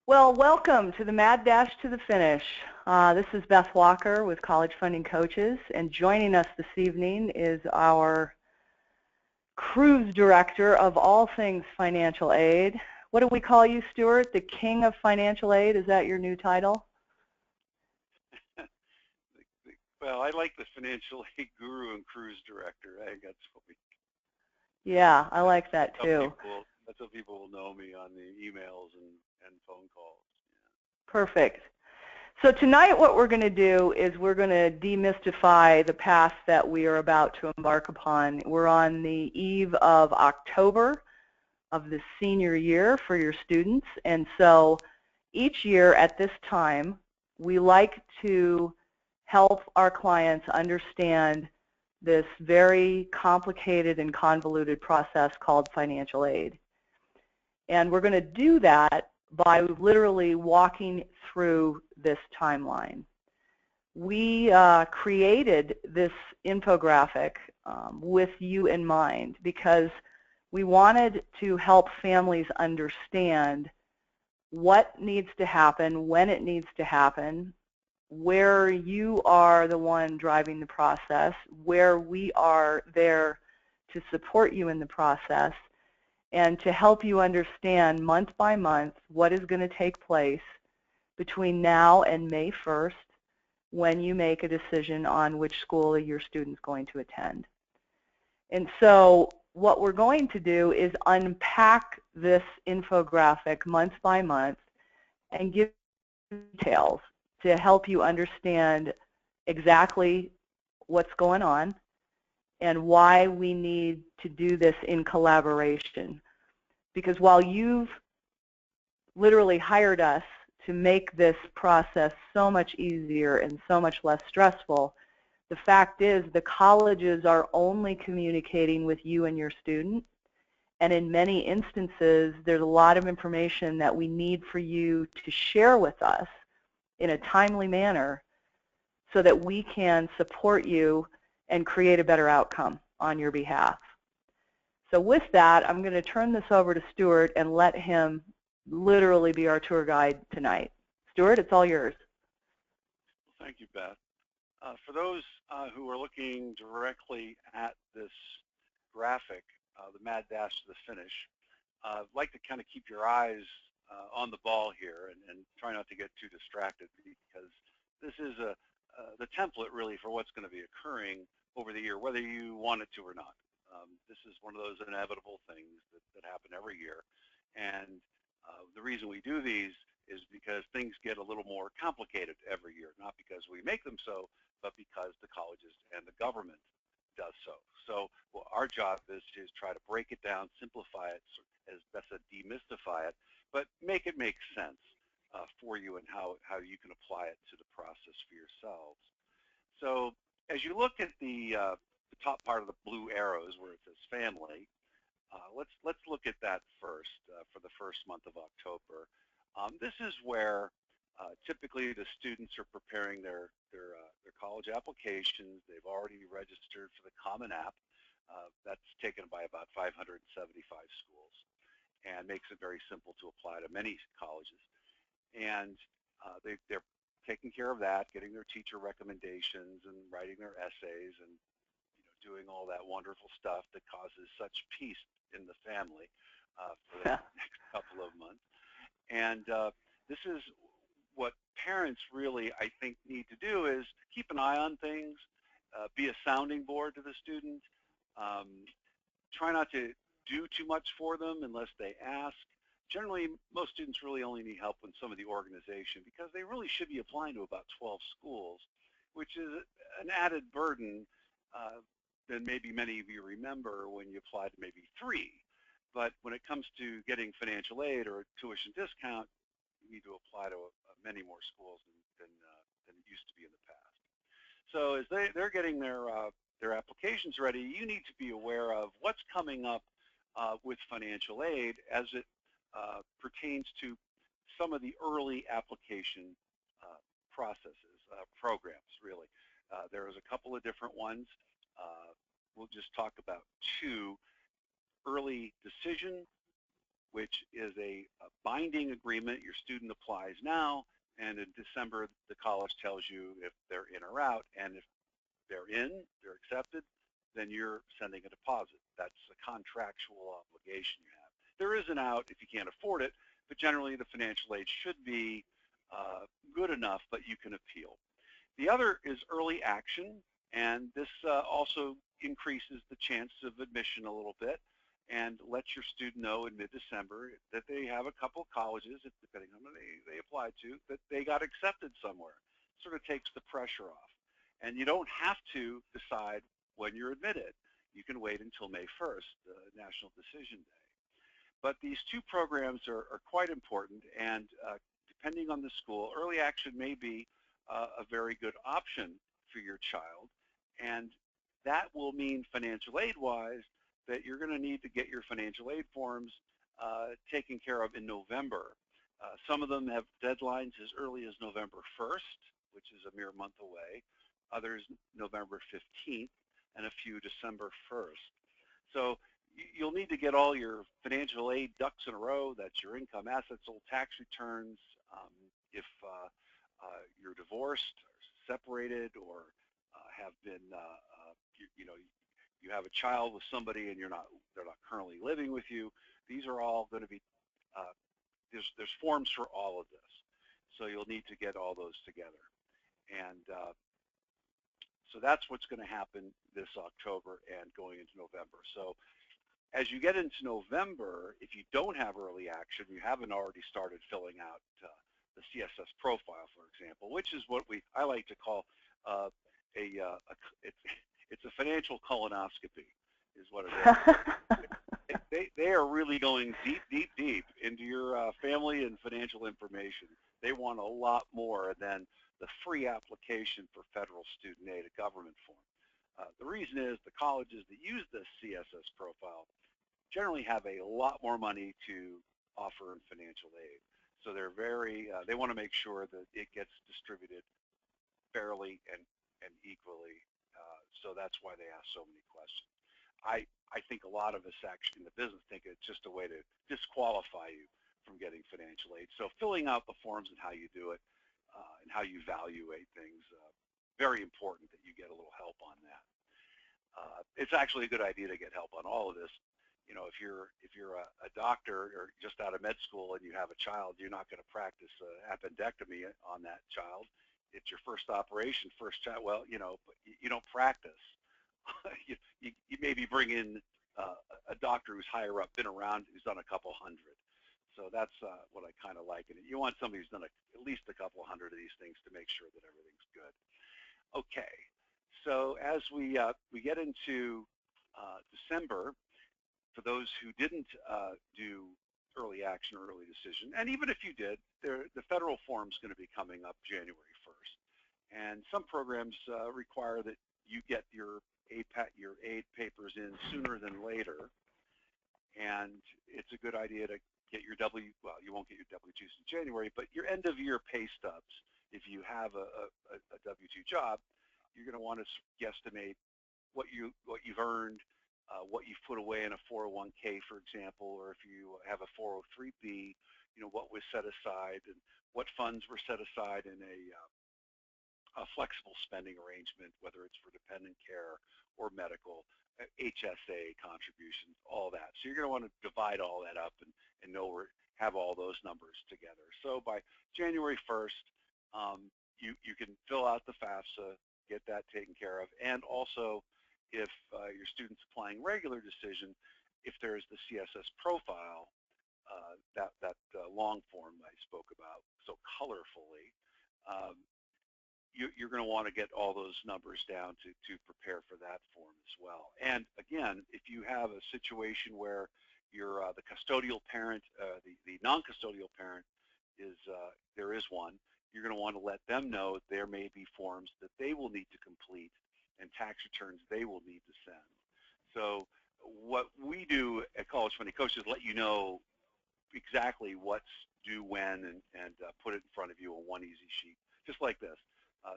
Well, welcome to the Mad Dash to the Finish. This is Beth Walker with College Funding Coaches, and joining us this evening is our cruise director of all things financial aid. What do we call you, Stuart? The king of financial aid? Is that your new title? Well, I like the financial aid guru and cruise director. I think that's what we. Yeah, I like that too. That's what people will know me on the emails and phone calls. Perfect. So tonight what we're going to do is we're going to demystify the path that we are about to embark upon. We're on the eve of October of the senior year for your students, and so each year at this time we like to help our clients understand this very complicated and convoluted process called financial aid. And we're going to do that by literally walking through this timeline. We created this infographic with you in mind because we wanted to help families understand what needs to happen, when it needs to happen, where you are the one driving the process, where we are there to support you in the process, and to help you understand month by month what is going to take place between now and May 1st when you make a decision on which school your student's going to attend. And so what we're going to do is unpack this infographic month by month and give details to help you understand exactly what's going on and why we need to do this in collaboration. Because while you've literally hired us to make this process so much easier and so much less stressful, the fact is the colleges are only communicating with you and your student, and in many instances there's a lot of information that we need for you to share with us in a timely manner so that we can support you and create a better outcome on your behalf. So with that, I'm going to turn this over to Stuart and let him literally be our tour guide tonight. Stuart, it's all yours. Well, thank you, Beth. For those who are looking directly at this graphic, the Mad Dash to the Finish, I'd like to kind of keep your eyes on the ball here and try not to get too distracted, because this is the template really for what's going to be occurring over the year, whether you want it to or not. This is one of those inevitable things that happen every year. And the reason we do these is because things get a little more complicated every year, not because we make them so, but because the colleges and the government does so. So our job is to try to break it down, simplify it, as best as demystify it, but make it make sense for you and how you can apply it to the process for yourselves. So as you look at the top part of the blue arrows where it says family, let's look at that first for the first month of October. This is where typically the students are preparing their college applications. They've already registered for the Common App. That's taken by about 575 schools and makes it very simple to apply to many colleges. And they're taking care of that, getting their teacher recommendations and writing their essays and doing all that wonderful stuff that causes such peace in the family for the next couple of months. And this is what parents really, I think, need to do, is keep an eye on things, be a sounding board to the student, try not to do too much for them unless they ask. Generally, most students really only need help with some of the organization, because they really should be applying to about 12 schools, which is an added burden than maybe many of you remember when you applied to maybe 3. But when it comes to getting financial aid or a tuition discount, you need to apply to many more schools than it used to be in the past. So as they're getting their applications ready, you need to be aware of what's coming up with financial aid as it pertains to some of the early application processes, programs, really. There's a couple of different ones. We'll just talk about 2. Early decision which is a binding agreement. Your student applies now, and in December, the college tells you if they're in or out, and if they're in, they're accepted, then you're sending a deposit. That's a contractual obligation you have. There is an out if you can't afford it, but generally the financial aid should be good enough, but you can appeal. The other is early action, and this also increases the chance of admission a little bit and lets your student know in mid-December that they have a couple colleges, depending on what they applied to, that they got accepted somewhere. Sort of takes the pressure off. And you don't have to decide when you're admitted. You can wait until May 1st, National Decision Day. But these two programs are quite important, and depending on the school, early action may be a very good option for your child, and that will mean financial aid-wise that you're going to need to get your financial aid forms taken care of in November. Some of them have deadlines as early as November 1st, which is a mere month away, others November 15th, and a few December 1st. So you'll need to get all your financial aid ducks in a row. That's your income, assets, old tax returns. If you're divorced, or separated, or have been, you have a child with somebody and they're not currently living with you, these are all going to be, there's forms for all of this. So you'll need to get all those together. And so that's what's going to happen this October and going into November. So as you get into November, if you don't have early action, you haven't already started filling out the CSS profile, for example, which is what I like to call it's a financial colonoscopy, is what it is. They are really going deep into your family and financial information. They want a lot more than the free application for federal student aid, a government form. The reason is the colleges that use this CSS profile generally have a lot more money to offer in financial aid. So they're they want to make sure that it gets distributed fairly and equally. So that's why they ask so many questions. I think a lot of us actually in the business think it's just a way to disqualify you from getting financial aid. So filling out the forms and how you do it and how you evaluate things, very important that you get a little help on that. It's actually a good idea to get help on all of this. You know, if you're a doctor or just out of med school and you have a child, you're not going to practice appendectomy on that child. It's your first operation, first child. Well, you know, but you don't practice. you maybe bring in a doctor who's higher up, been around, who's done a couple hundred. So that's what I kind of like. And you want somebody who's done at least a couple hundred of these things to make sure that everything's good. Okay, so as we get into December, for those who didn't do early action or early decision, and even if you did, the federal form is going to be coming up January 1st. And some programs require that you get your aid papers in sooner than later. And it's a good idea to get your well, you won't get your W-2s in January, but your end of year pay stubs, if you have a W-2 job, you're going to want to guesstimate what you've earned, what you've put away in a 401k, for example, or if you have a 403b, you know, what was set aside and what funds were set aside in a flexible spending arrangement, whether it's for dependent care or medical, HSA contributions, all that. So you're going to want to divide all that up and have all those numbers together. So by January 1st, you can fill out the FAFSA, get that taken care of, and also if your student's applying regular decision, if there's the CSS profile, that long form I spoke about so colorfully, you're going to want to get all those numbers down to prepare for that form as well. And again, if you have a situation where you're the custodial parent, the non-custodial parent there is one, you're going to want to let them know there may be forms that they will need to complete and tax returns they will need to send. So what we do at College Funding Coach is let you know exactly what's due when and put it in front of you on one easy sheet, just like this.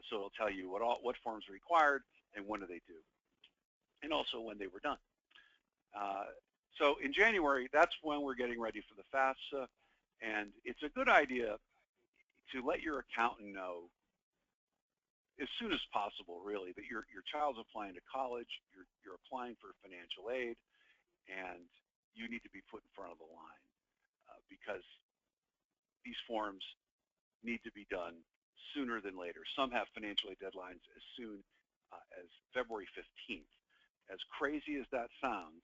So it'll tell you what forms are required and when do they due, and also when they were done. So in January, that's when we're getting ready for the FAFSA, and it's a good idea to let your accountant know as soon as possible, really, that your child's applying to college, you're applying for financial aid, and you need to be put in front of the line because these forms need to be done sooner than later. Some have financial aid deadlines as soon as February 15th. As crazy as that sounds,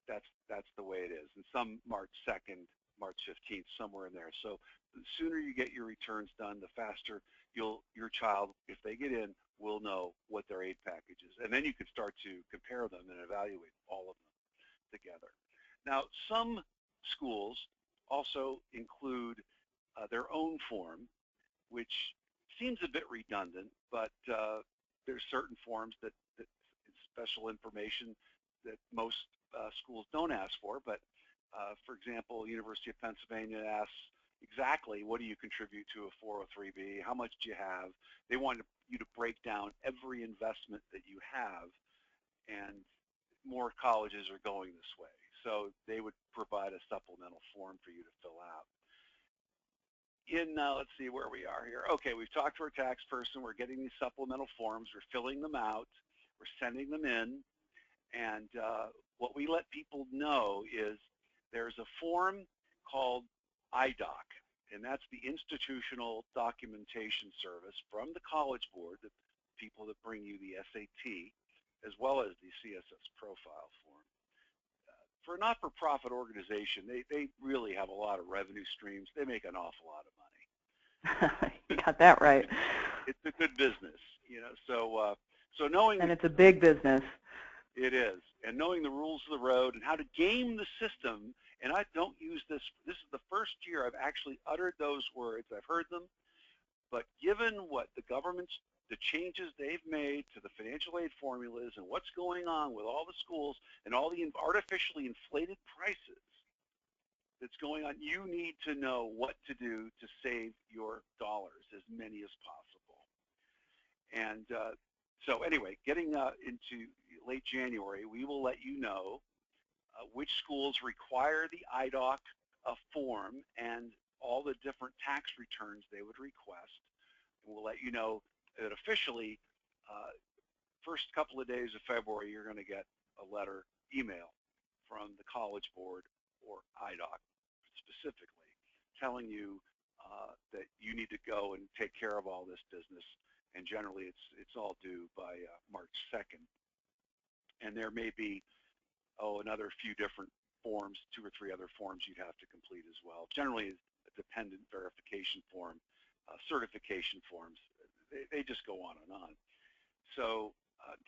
that's the way it is. And some March 2nd, March 15th, somewhere in there. So the sooner you get your returns done, the faster your child, if they get in, will know what their aid package is. And then you can start to compare them and evaluate all of them together. Now, some schools also include their own form, which seems a bit redundant, but there's certain forms that special information that most schools don't ask for. But for example, University of Pennsylvania asks exactly what do you contribute to a 403B, how much do you have. They want you to break down every investment that you have, and more colleges are going this way. So they would provide a supplemental form for you to fill out. Let's see where we are here. Okay, we've talked to our tax person. We're getting these supplemental forms. We're filling them out. We're sending them in. And what we let people know is there's a form called IDOC, and that's the Institutional Documentation Service from the College Board, the people that bring you the SAT, as well as the CSS profile form. For a not-for-profit organization, they really have a lot of revenue streams. They make an awful lot of money. You got that right. It's a good business, you know. So knowing, and it's a big business. It is, and knowing the rules of the road and how to game the system. And I don't use this. This is the first year I've actually uttered those words. I've heard them, but given what the changes they've made to the financial aid formulas and what's going on with all the schools and all the artificially inflated prices that's going on, you need to know what to do to save your dollars, as many as possible. And so anyway, getting into late January, we will let you know which schools require the IDOC form and all the different tax returns they would request. And we'll let you know that officially, first couple of days of February, you're going to get a letter, email from the College Board or IDOC specifically, telling you that you need to go and take care of all this business. And generally, it's all due by March 2nd. And there may be, another few different forms, 2 or 3 other forms you'd have to complete as well. Generally, a dependent verification form, certification forms, they just go on and on. So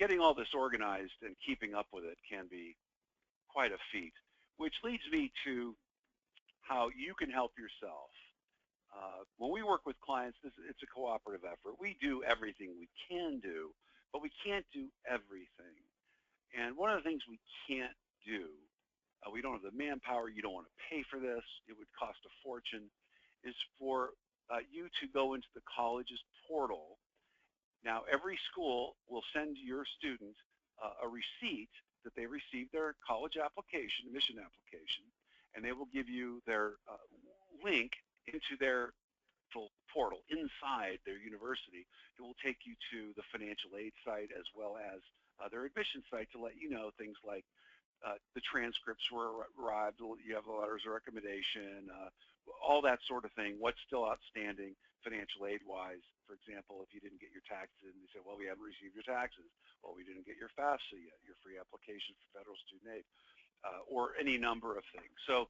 getting all this organized and keeping up with it can be quite a feat, which leads me to how you can help yourself. When we work with clients, it's a cooperative effort. We do everything we can do, but we can't do everything. And one of the things we can't do, we don't have the manpower, you don't want to pay for this, it would cost a fortune, is for you to go into the college's portal. Now, every school will send your student a receipt that they received their college application, admission application, and they will give you their link into their portal inside their university. It will take you to the financial aid site as well as their admission site to let you know things like the transcripts were arrived, you have the letters of recommendation, all that sort of thing, what's still outstanding financial aid-wise. For example, if you didn't get your taxes, and they say, well, we haven't received your taxes. Well, we didn't get your FAFSA yet, your free application for federal student aid, or any number of things. So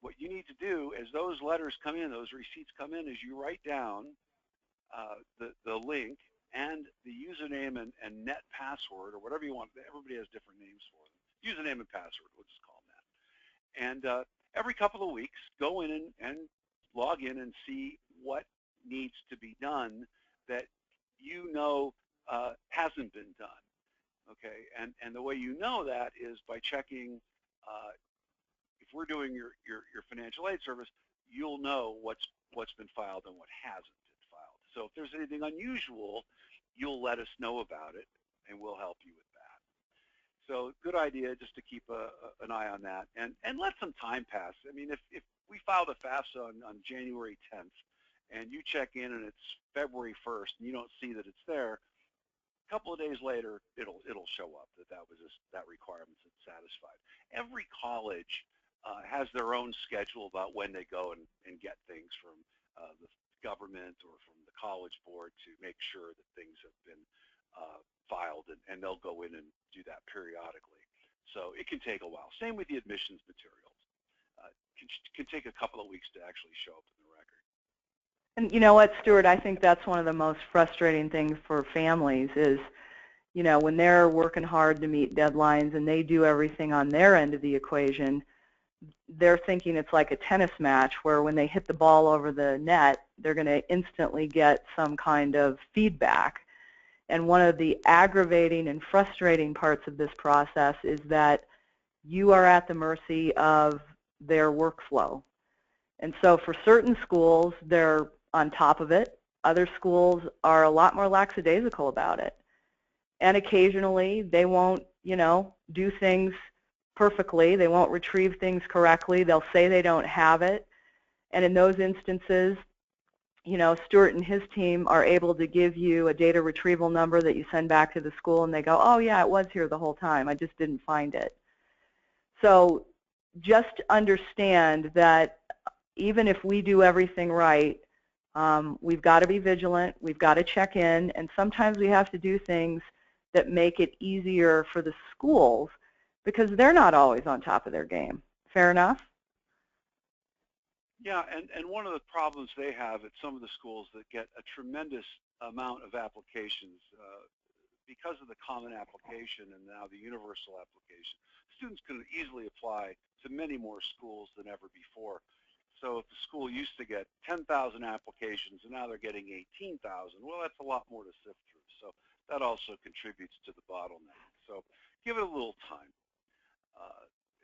what you need to do as those letters come in, those receipts come in, is you write down the link and the username and net password, or whatever you want. Everybody has different names for them. Username and password, we'll just call them that. And every couple of weeks, go in and log in and see what needs to be done that you know hasn't been done. Okay, and the way you know that is by checking. If we're doing your financial aid service, you'll know what's been filed and what hasn't been filed. So if there's anything unusual, you'll let us know about it, and we'll help you with that. So good idea just to keep an eye on that and let some time pass. I mean, if we file the FAFSA on January 10th and you check in and it's February 1st and you don't see that it's there, a couple of days later, it'll show up that requirement's satisfied. Every college has their own schedule about when they go and get things from the government or from the college board to make sure that things have been filed, and they'll go in and do that periodically. So it can take a while. Same with the admissions materials. Can take a couple of weeks to actually show up in the record. And you know what, Stuart, I think that's one of the most frustrating things for families is, you know, when they're working hard to meet deadlines and they do everything on their end of the equation, they're thinking it's like a tennis match where when they hit the ball over the net, they're going to instantly get some kind of feedback. And one of the aggravating and frustrating parts of this process is that you are at the mercy of their workflow. And so for certain schools, they're on top of it. Other schools are a lot more lackadaisical about it. And occasionally they won't, you know, do things perfectly. They won't retrieve things correctly. They'll say they don't have it. And in those instances, you know, Stuart and his team are able to give you a data retrieval number that you send back to the school, and they go, oh, yeah, it was here the whole time. I just didn't find it. So just understand that even if we do everything right, we've got to be vigilant. We've got to check in. And sometimes we have to do things that make it easier for the schools because they're not always on top of their game. Fair enough? Yeah, and one of the problems they have at some of the schools that get a tremendous amount of applications because of the common application and now the universal application, students can easily apply to many more schools than ever before. So if the school used to get 10,000 applications and now they're getting 18,000, well, that's a lot more to sift through. So that also contributes to the bottleneck. So give it a little time.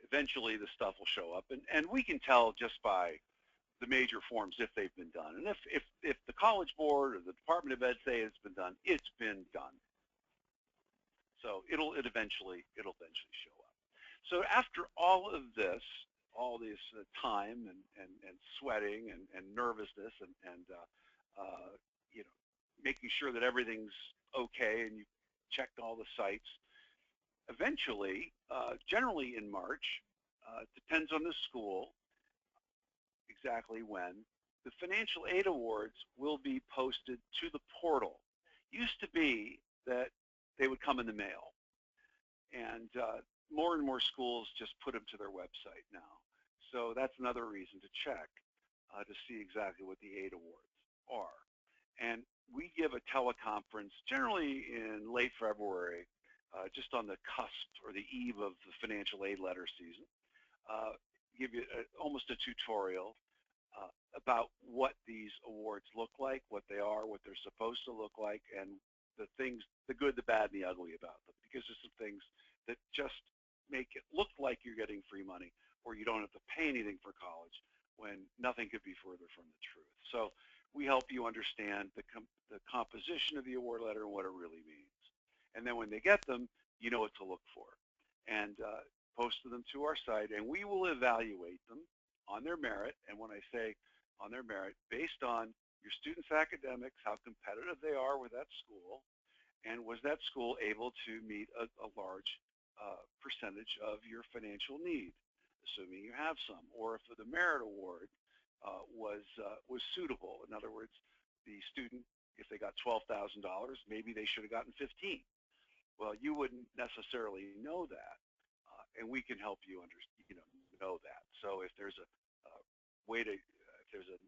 Eventually the stuff will show up, and we can tell just by the major forms if they've been done. And if the College Board or the Department of Ed say it's been done, it's been done. So it'll eventually show up. So after all of this, all this time and sweating and nervousness and you know, making sure that everything's okay and you checked all the sites, eventually, generally in March, depends on the school exactly when, the financial aid awards will be posted to the portal. Used to be that they would come in the mail, and more schools just put them to their website now. So that's another reason to check to see exactly what the aid awards are. And we give a teleconference generally in late February, just on the cusp or the eve of the financial aid letter season. Give you almost a tutorial about what these awards look like, what they are, what they're supposed to look like, and the things, the good, the bad, and the ugly about them. Because there's some things that just make it look like you're getting free money, or you don't have to pay anything for college, when nothing could be further from the truth. So we help you understand the composition of the award letter and what it really means. And then when they get them, you know what to look for. And post them to our site, and we will evaluate them on their merit. And when I say on their merit, based on your students' academics, how competitive they are with that school, and was that school able to meet a large percentage of your financial need, assuming you have some, or if the merit award was suitable. In other words, the student, if they got $12,000, maybe they should have gotten 15. Well, you wouldn't necessarily know that, and we can help you know that. So if there's a way to, if there's a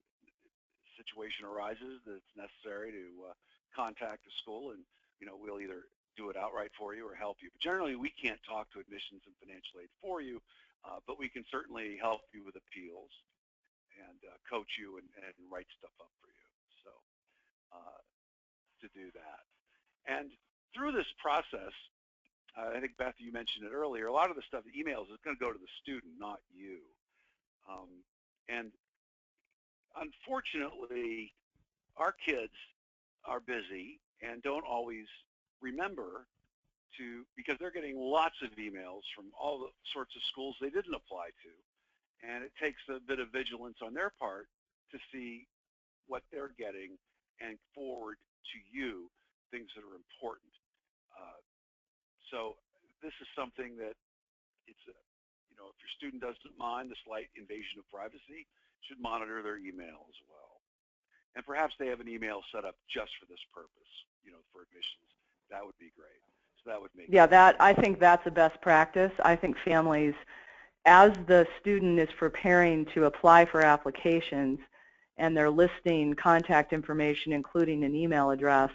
situation arises that's necessary to contact the school, and we'll either do it outright for you or help you. But generally, we can't talk to admissions and financial aid for you, but we can certainly help you with appeals and coach you and write stuff up for you. So to do that. And through this process, I think, Beth, you mentioned it earlier, a lot of the stuff, the emails, is going to go to the student, not you. And unfortunately, our kids are busy and don't always remember because they're getting lots of emails from all the sorts of schools they didn't apply to. And it takes a bit of vigilance on their part to see what they're getting and forward to you things that are important. So this is something that it's a, if your student doesn't mind the slight invasion of privacy, should monitor their email as well. And perhaps they have an email set up just for this purpose, for admissions. That would be great. So that would make I think that's a best practice. I think families, as the student is preparing to apply for applications and they're listing contact information, including an email address,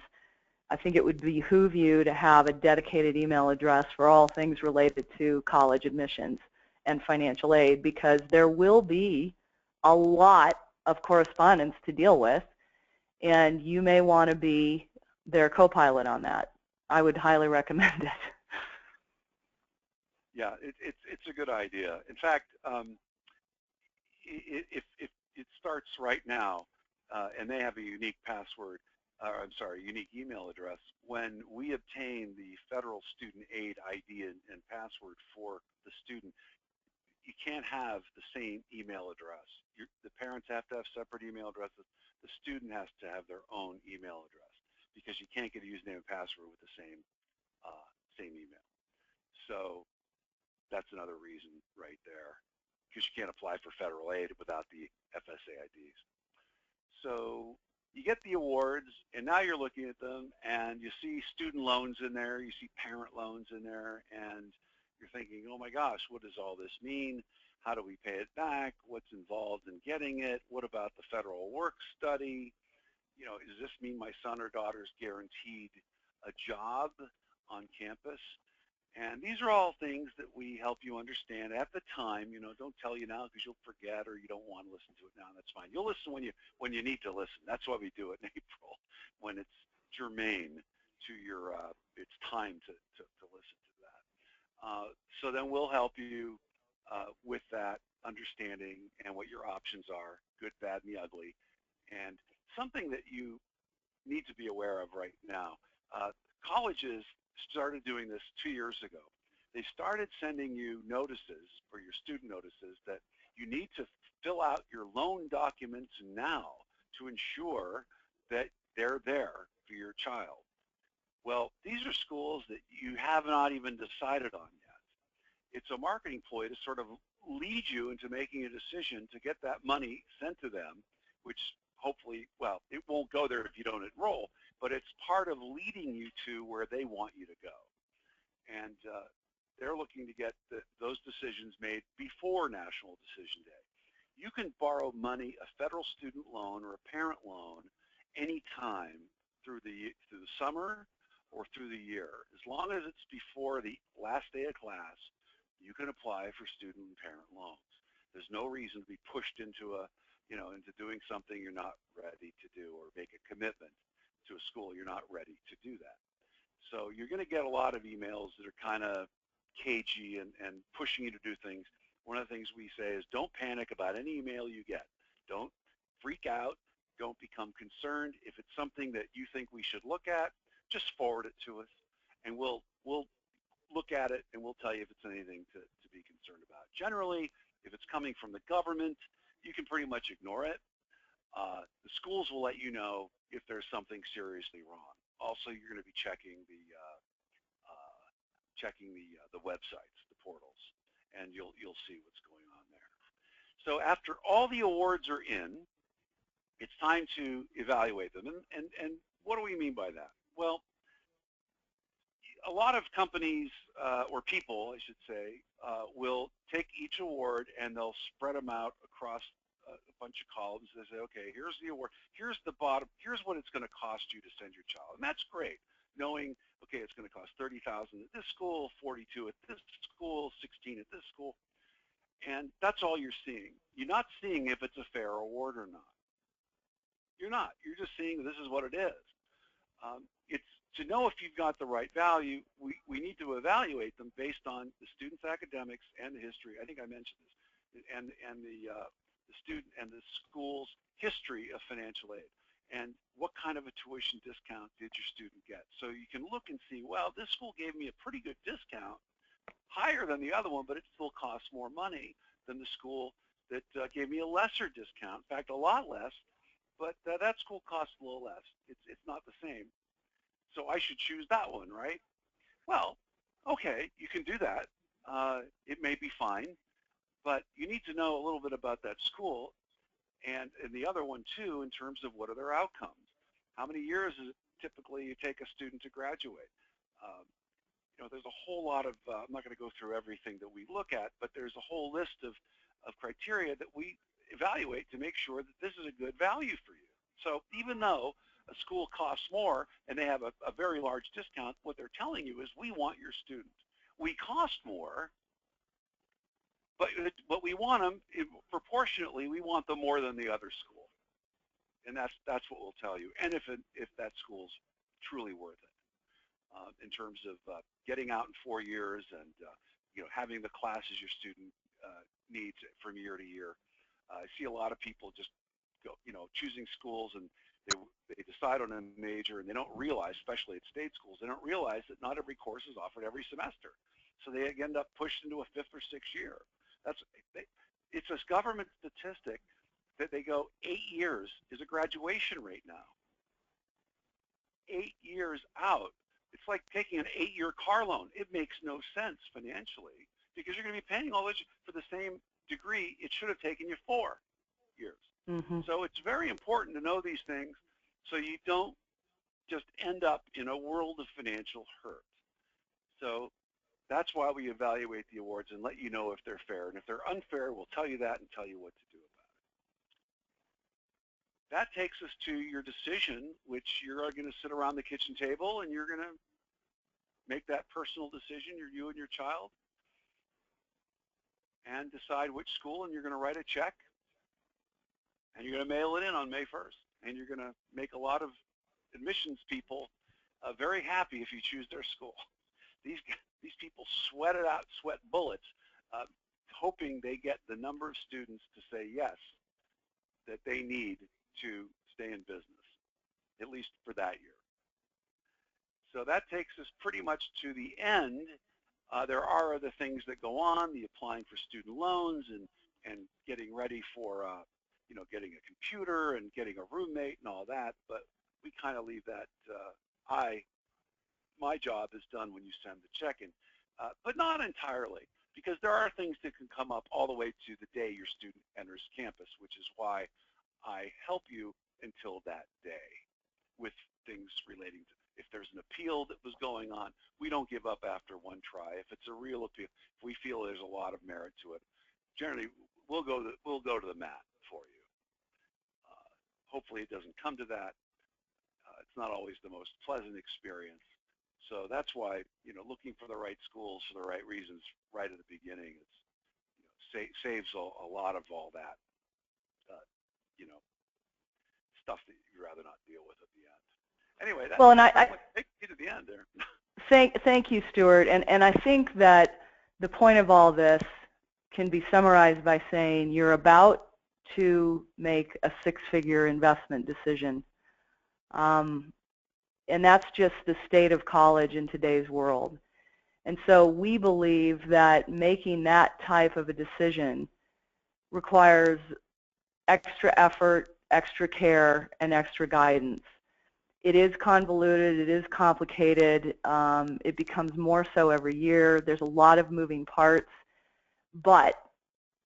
I think it would behoove you to have a dedicated email address for all things related to college admissions and financial aid, because there will be a lot of correspondence to deal with, and you may want to be their co-pilot on that. I would highly recommend it. Yeah, it's a good idea. In fact, if it starts right now, and they have a unique password, unique email address, when we obtain the federal student aid ID and password for the student, you can't have the same email address. The parents have to have separate email addresses. The student has to have their own email address, because you can't get a username and password with the same email. So that's another reason right there, because you can't apply for federal aid without the FSA IDs. So you get the awards, and now you're looking at them, and you see student loans in there, you see parent loans in there, and you're thinking, oh my gosh, what does all this mean? How do we pay it back? What's involved in getting it? What about the federal work study? Does this mean my son or daughter's guaranteed a job on campus? And these are all things that we help you understand at the time. Don't tell you now because you'll forget, or you don't want to listen to it now. That's fine. You'll listen when you need to listen. That's why we do it in April, when it's germane to your. It's time to listen to that. So then we'll help you with that understanding and what your options are, good, bad, and the ugly. And something that you need to be aware of right now. Colleges started doing this 2 years ago. They started sending you notices, or your student notices, that you need to fill out your loan documents now to ensure that they're there for your child. Well, these are schools that you have not even decided on yet. It's a marketing ploy to sort of lead you into making a decision to get that money sent to them, which hopefully, well, it won't go there if you don't enroll, but it's part of leading you to where they want you to go. And they're looking to get those decisions made before National Decision Day. You can borrow money, a federal student loan or a parent loan, anytime through the summer or through the year. As long as it's before the last day of class, you can apply for student and parent loans. There's no reason to be pushed into into doing something you're not ready to do, or make a commitment to a school you're not ready to do that. So you're going to get a lot of emails that are kind of cagey and pushing you to do things. One of the things we say is, don't panic about any email you get. Don't freak out. Don't become concerned. If it's something that you think we should look at, just forward it to us, and we'll look at it, and we'll tell you if it's anything to be concerned about. Generally, if it's coming from the government, you can pretty much ignore it. The schools will let you know if there's something seriously wrong. Also, you're going to be checking the websites, the portals, and you'll see what's going on there. So after all the awards are in, it's time to evaluate them. And what do we mean by that? Well, a lot of companies, or people, I should say, will take each award and they'll spread them out across a bunch of columns. They say, okay, here's the award, here's the bottom, here's what it's going to cost you to send your child. And that's great, knowing, okay, it's going to cost $30,000 at this school, $42,000 at this school, $16,000 at this school. And that's all you're seeing. You're not seeing if it's a fair award or not. You're not. You're just seeing this is what it is. It's to know if you've got the right value, we need to evaluate them based on the student's academics and the history. I think I mentioned this, and the student and the school's history of financial aid. and what kind of a tuition discount did your student get? So you can look and see, well, this school gave me a pretty good discount, higher than the other one, but it still costs more money than the school that gave me a lesser discount. In fact, a lot less, but that school costs a little less. It's not the same. So I should choose that one, right? Well, okay, you can do that. It may be fine, but you need to know a little bit about that school and the other one too in terms of what are their outcomes. How many years is it typically you take a student to graduate? You know, there's a whole lot of, I'm not going to go through everything that we look at, but there's a whole list of criteria that we evaluate to make sure that this is a good value for you. So even though a school costs more and they have a very large discount, what they're telling you is we want your student. We cost more, but we want them, proportionately, we want them more than the other school. And that's what we'll tell you. And if that school's truly worth it. In terms of getting out in 4 years and you know, having the classes your student needs from year to year. I see a lot of people just go, you know, choosing schools and they decide on a major and they don't realize, especially at state schools, they don't realize that not every course is offered every semester. So they end up pushed into a 5th or 6th year. It's a government statistic that they go 8 years is a graduation rate now. 8 years out. It's like taking an 8-year car loan. It makes no sense financially because you're going to be paying all this for the same degree. It should have taken you 4 years. Mm-hmm. So it's very important to know these things so you don't just end up in a world of financial hurt. So that's why we evaluate the awards and let you know if they're fair. And if they're unfair, we'll tell you that and tell you what to do about it. That takes us to your decision, which you're going to sit around the kitchen table and you're going to make that personal decision, you and your child, and decide which school, and you're going to write a check, and you're going to mail it in on May 1st. And you're going to make a lot of admissions people very happy if you choose their school. These people sweat it out, sweat bullets, hoping they get the number of students to say yes that they need to stay in business, at least for that year. So that takes us pretty much to the end. There are other things that go on, the applying for student loans and getting ready for you know, getting a computer and getting a roommate and all that, but we kind of leave that, my job is done when you send the check in, but not entirely, because there are things that can come up all the way to the day your student enters campus, which is why I help you until that day with things relating to, if there's an appeal that was going on, we don't give up after one try. If it's a real appeal, if we feel there's a lot of merit to it, generally we'll go to the mat for you. Hopefully it doesn't come to that. It's not always the most pleasant experience. So that's why, you know, looking for the right schools for the right reasons right at the beginning, it's, you know, saves a lot of all that, you know, stuff that you'd rather not deal with at the end. Anyway, that's well, and I take you to the end there. Thank you, Stuart. And I think that the point of all this can be summarized by saying you're about to make a 6-figure investment decision. And that's just the state of college in today's world. And so we believe that making that type of a decision requires extra effort, extra care, and extra guidance. It is convoluted, it is complicated, it becomes more so every year. There's a lot of moving parts. But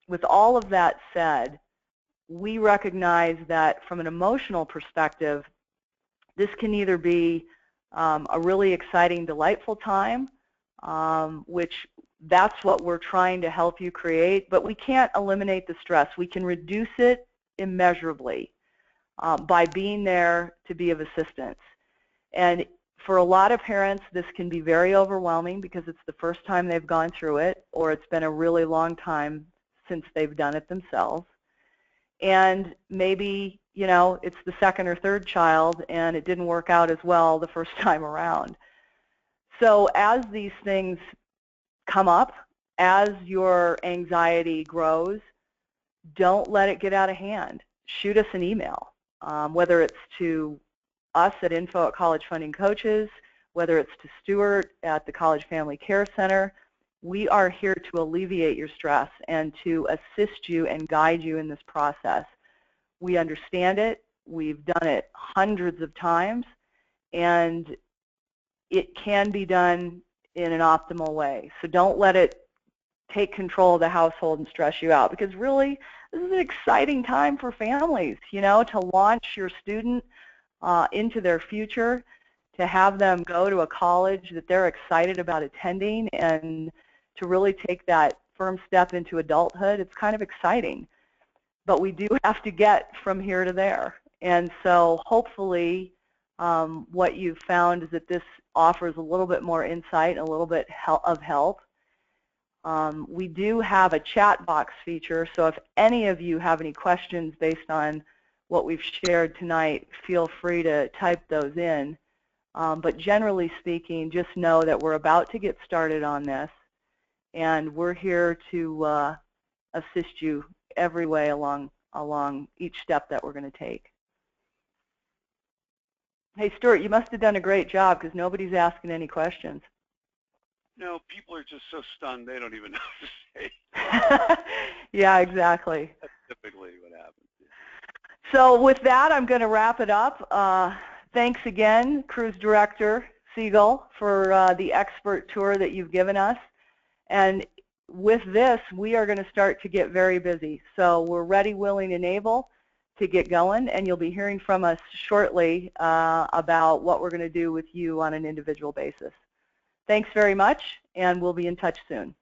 with all of that said, we recognize that from an emotional perspective, this can either be a really exciting, delightful time, which that's what we're trying to help you create, but we can't eliminate the stress. We can reduce it immeasurably by being there to be of assistance. And for a lot of parents, this can be very overwhelming because it's the first time they've gone through it, or it's been a really long time since they've done it themselves. And maybe, you know, it's the 2nd or 3rd child and it didn't work out as well the first time around. So as these things come up, as your anxiety grows, don't let it get out of hand. Shoot us an email. whether it's to us at Info at College Funding Coaches, whether it's to Stuart at the College Family Care Center. We are here to alleviate your stress and to assist you and guide you in this process. We understand it. We've done it hundreds of times, and it can be done in an optimal way. So don't let it take control of the household and stress you out, because really this is an exciting time for families, you know, to launch your student into their future, to have them go to a college that they're excited about attending, and to really take that firm step into adulthood. It's kind of exciting, but we do have to get from here to there. And so hopefully what you've found is that this offers a little bit more insight and a little bit of help. We do have a chat box feature, so if any of you have any questions based on what we've shared tonight, feel free to type those in. But generally speaking, just know that we're about to get started on this, and we're here to assist you every way along each step that we're going to take. Hey, Stuart, you must have done a great job, because nobody's asking any questions. No, people are just so stunned they don't even know what to say. Yeah, exactly. That's typically what happens. So with that, I'm going to wrap it up. Thanks again, Cruise Director Siegel, for the expert tour that you've given us. And with this, we are going to start to get very busy. So we're ready, willing, and able to get going, and you'll be hearing from us shortly about what we're going to do with you on an individual basis. Thanks very much, and we'll be in touch soon.